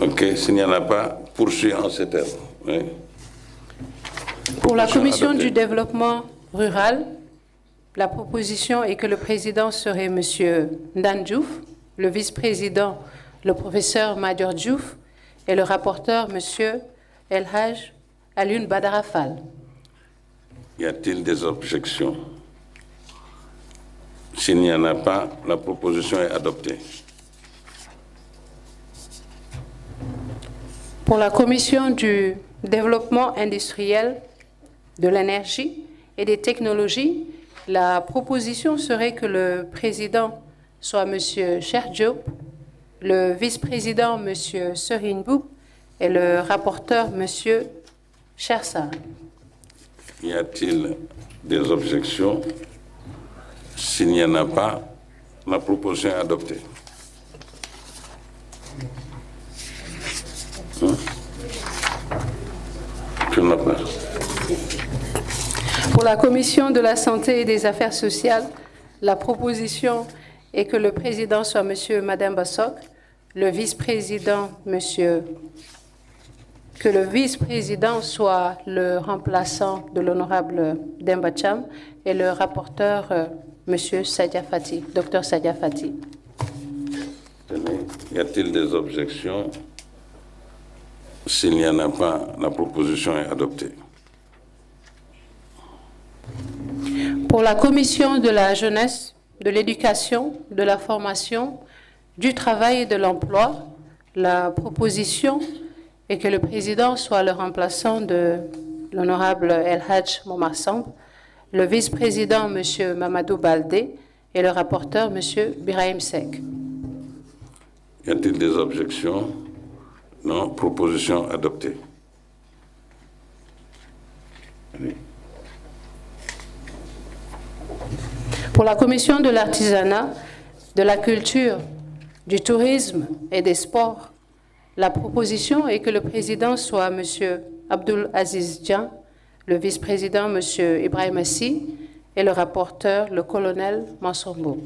OK, s'il n'y en a pas, poursuis en ces termes. Oui. Pour la Commission du développement rural, la proposition est que le président serait M. Ndan Diouf, le vice-président, le professeur Madior Diouf, et le rapporteur, M. El Hadj Alioune Badara Fall. Y a-t-il des objections? S'il n'y en a pas, la proposition est adoptée. Pour la Commission du développement industriel, de l'énergie et des technologies, la proposition serait que le président soit M. Cheikh Diop, le vice-président M. Serigne Mboup et le rapporteur M. Cheikh Sarr. Y a-t-il des objections? S'il n'y en a pas, la proposition est adoptée. Pour la Commission de la Santé et des Affaires sociales, la proposition est que le président soit M. Madame Bassok, le vice-président que le vice-président soit le remplaçant de l'honorable Demba Cham et le rapporteur M. Sadia Fati, Dr Sadia Fati. Y a-t-il des objections? S'il n'y en a pas, la proposition est adoptée. Pour la Commission de la jeunesse, de l'éducation, de la formation, du travail et de l'emploi, la proposition est que le président soit le remplaçant de l'honorable El Hadj Momar Samb, le vice-président M. Mamadou Baldé et le rapporteur M. Birahim Seck. Y a-t-il des objections? Non. Proposition adoptée. Allez. Pour la Commission de l'artisanat, de la culture, du tourisme et des sports, la proposition est que le président soit M. Abdul Aziz Dian, le vice-président M. Ibrahim Assi et le rapporteur le colonel Mansombo.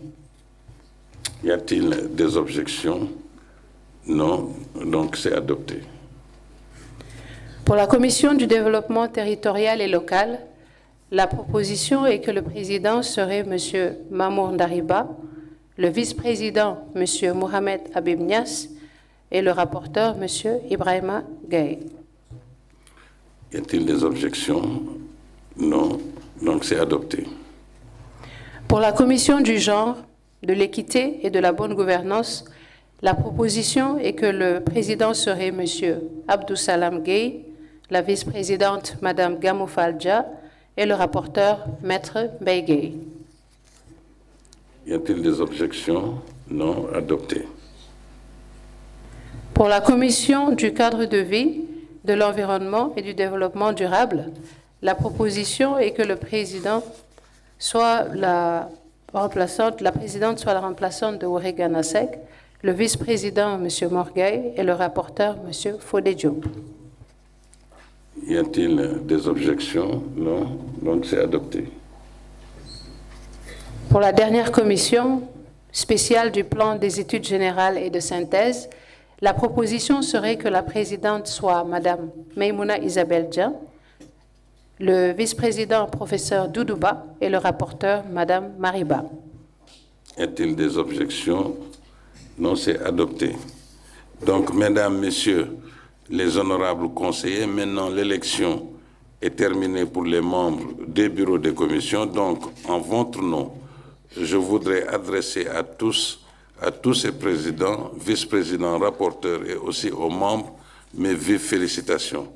Y a-t-il des objections? Non, donc c'est adopté. Pour la Commission du développement territorial et local, la proposition est que le président serait M. Mamour Ndariba, le vice-président M. Mohamed Habib Niass et le rapporteur M. Ibrahima Gaye. Y a-t-il des objections? Non, donc c'est adopté. Pour la Commission du genre, de l'équité et de la bonne gouvernance, la proposition est que le président serait M. Abdou Salam Gaye, la vice-présidente Mme Gamou Falja et le rapporteur Maître Mbaye Gaye. Y a-t-il des objections? Non, adopté. Pour la Commission du cadre de vie, de l'environnement et du développement durable, la proposition est que le président soit la présidente soit la remplaçante de Ouregana Seck, le vice-président M. Morgay et le rapporteur M. Fodé Diop. Y a-t-il des objections? Non, donc c'est adopté. Pour la dernière commission spéciale du plan des études générales et de synthèse, la proposition serait que la présidente soit Mme Maïmouna Isabelle Dian, le vice-président professeur Doudouba et le rapporteur Mme Mariba. Y a-t-il des objections? Non, c'est adopté. Donc, mesdames, messieurs, les honorables conseillers, maintenant l'élection est terminée pour les membres des bureaux des commissions. Donc, en votre nom, je voudrais adresser à tous ces présidents, vice-présidents, rapporteurs et aussi aux membres mes vives félicitations.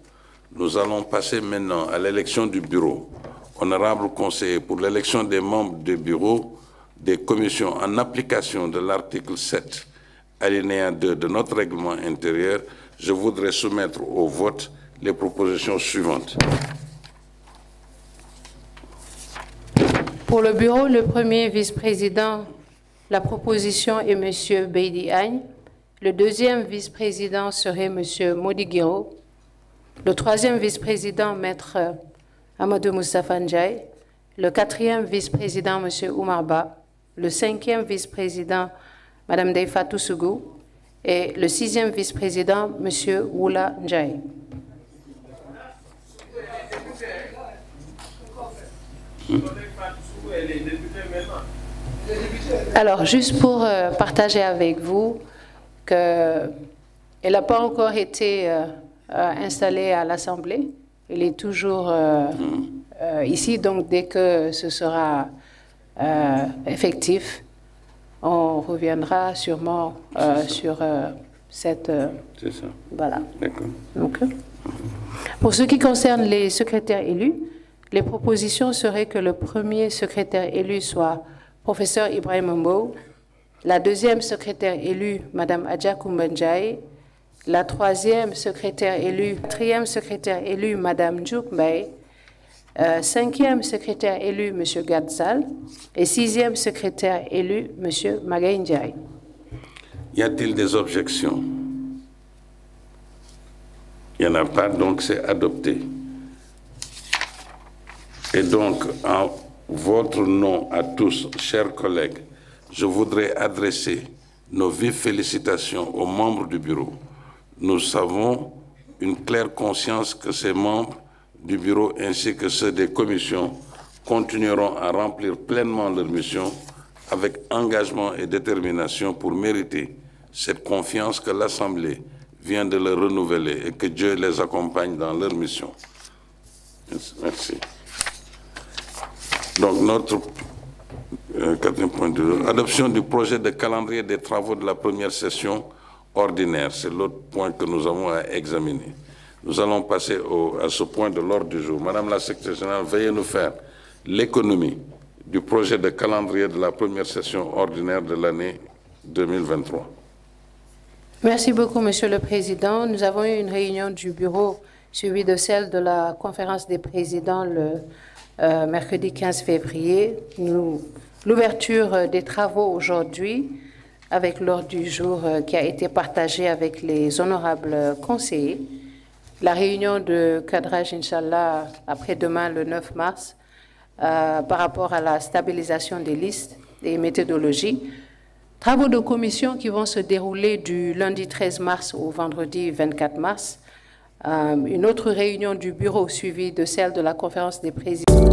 Nous allons passer maintenant à l'élection du bureau. Honorables conseillers, pour l'élection des membres du bureau des commissions en application de l'article 7, alinéa 2 de notre règlement intérieur, je voudrais soumettre au vote les propositions suivantes. Pour le bureau, le premier vice-président, la proposition est M. Beidi Agne. Le deuxième vice-président serait M. Modi Guiro. Le troisième vice-président, Maître Amadou Moustapha Ndiaye. Le quatrième vice-président, M. Oumar Ba. Le cinquième vice-président, Mme Deifatou Sougou. Et le sixième vice-président, M. Woula Ndiaye. Alors, juste pour partager avec vous qu'elle n'a pas encore été installée à l'Assemblée. Elle est toujours ici, donc dès que ce sera effectif, on reviendra sûrement sur cette... C'est ça. Voilà. D'accord. Donc, pour ce qui concerne les secrétaires élus, les propositions seraient que le premier secrétaire élu soit professeur Ibrahim Mbo, la deuxième secrétaire élue, Mme Adja Koumbanjaï, la troisième secrétaire élue, quatrième secrétaire élue, Mme Djouk Mbaye, cinquième secrétaire élu, M. Gadzal, et sixième secrétaire élu, M. Magaye Ndiaye. Y a-t-il des objections? Il n'y en a pas, donc c'est adopté. Et donc, en votre nom à tous, chers collègues, je voudrais adresser nos vives félicitations aux membres du bureau. Nous avons une claire conscience que ces membres du bureau ainsi que ceux des commissions continueront à remplir pleinement leur mission avec engagement et détermination pour mériter cette confiance que l'Assemblée vient de leur renouveler et que Dieu les accompagne dans leur mission. Merci. Donc, notre quatrième point de l'ordre, adoption du projet de calendrier des travaux de la première session ordinaire. C'est l'autre point que nous avons à examiner. Nous allons passer à ce point de l'ordre du jour. Madame la secrétaire générale, veuillez nous faire l'économie du projet de calendrier de la première session ordinaire de l'année 2023. Merci beaucoup, Monsieur le Président. Nous avons eu une réunion du bureau suivie de celle de la conférence des présidents le mercredi 15 février. L'ouverture des travaux aujourd'hui avec l'ordre du jour qui a été partagé avec les honorables conseillers. La réunion de cadrage, Inch'Allah, après-demain, le 9 mars, par rapport à la stabilisation des listes et méthodologies. Travaux de commission qui vont se dérouler du lundi 13 mars au vendredi 24 mars. Une autre réunion du bureau suivie de celle de la conférence des présidents.